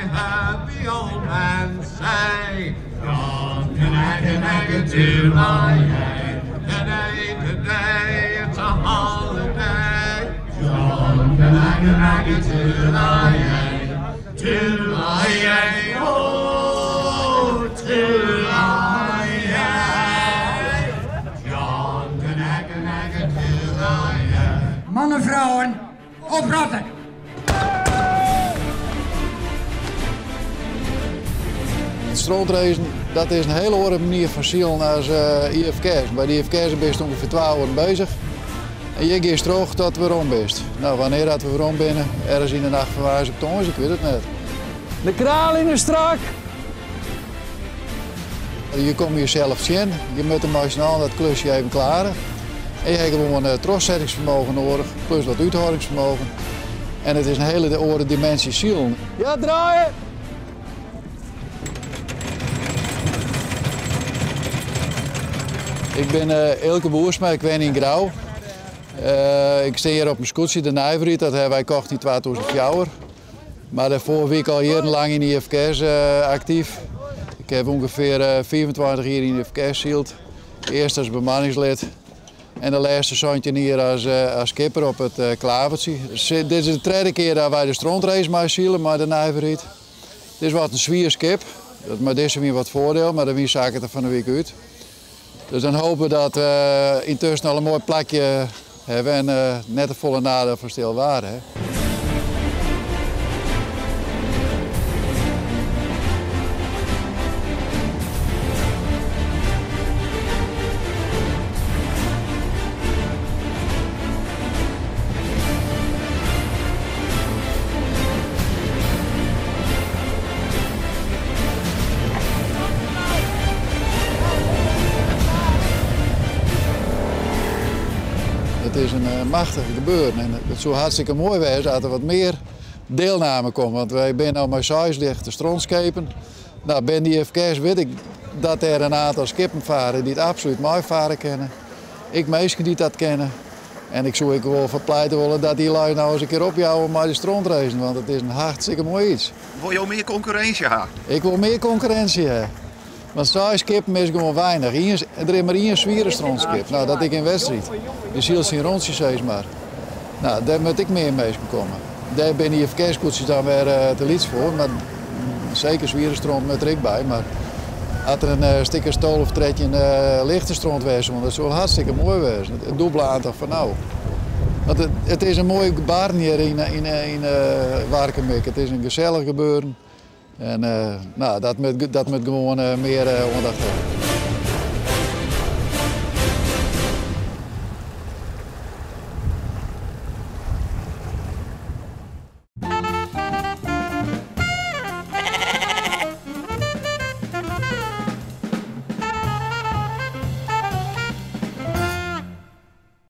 heard the old man say, John Canaganaga today, today it's a holiday. John Canaganaga today, oh, today. John Canaganaga today. Mannen, vrouwen, oprotten! Het strootracen, dat is een hele andere manier van zielen als IFK's. Bij de IFK's ben je ongeveer 12 uur bezig. En je gaat terug tot we rond bent. Nou, wanneer dat we rond binnen? Ergens in de nacht van waar op Tons, ik weet het net. De kraal in de strak! Je komt jezelf zien, je moet hem snel dat klusje even klaren. En je hebt gewoon troszettingsvermogen nodig, plus wat uithoudingsvermogen. En het is een hele andere dimensie ziel. Ja, draaien! Ik ben Elke Boersma, ik woon in Grauw. Ik sta hier op mijn scootje, de Nijverriet, dat hebben wij gekocht in 2004. Maar daarvoor ben ik al jarenlang in de IFK's actief. Ik heb ongeveer 24 jaar in de IFK's gezield. Eerst als bemanningslid en de laatste zandje hier als skipper op het klavertje. Dus, dit is de tweede keer dat wij de strootrace mee zielen, maar de Nijverriet. Dit is wat een zwier skip. Maar dit is weer wat voordeel, maar dan wie zaak het er van de week uit. Dus dan hopen we dat we intussen al een mooi plakje hebben en net een volle nadeel voor Stilwaarde. Het is een machtig gebeuren en het zou hartstikke mooi zijn als er wat meer deelname komt. Want wij zijn al met 6 lichte strontschepen. Nou, bij die IFK's weet ik dat er een aantal skippen varen die het absoluut mooi varen kennen. Ik mensen die dat kennen. En ik zou wel verpleiten willen dat die lui nou eens een keer opjouwen met de strontracen, want het is een hartstikke mooi iets. Wil je ook meer concurrentie hebben? Ik wil meer concurrentie hebben. Want 6 skippen is gewoon weinig. Er is maar 1 zwieren strontskip. Nou, dat ik in wedstrijd. Je ziet zien rondjes steeds maar. Nou, daar moet ik meer mee komen. Daar ben je verkeerskoetsjes dan weer te liets voor. Maar zeker zwieren stront met er ik bij. Maar als er een sticker stol of tredje een lichte stront wezen, want dat zou hartstikke mooi wezen. Het dubbele aantal van nou. Want het is een mooie gebaar hier in Warkenbeek. Het is een gezellig gebeuren. En nou, dat moet gewoon meer aandacht hebben.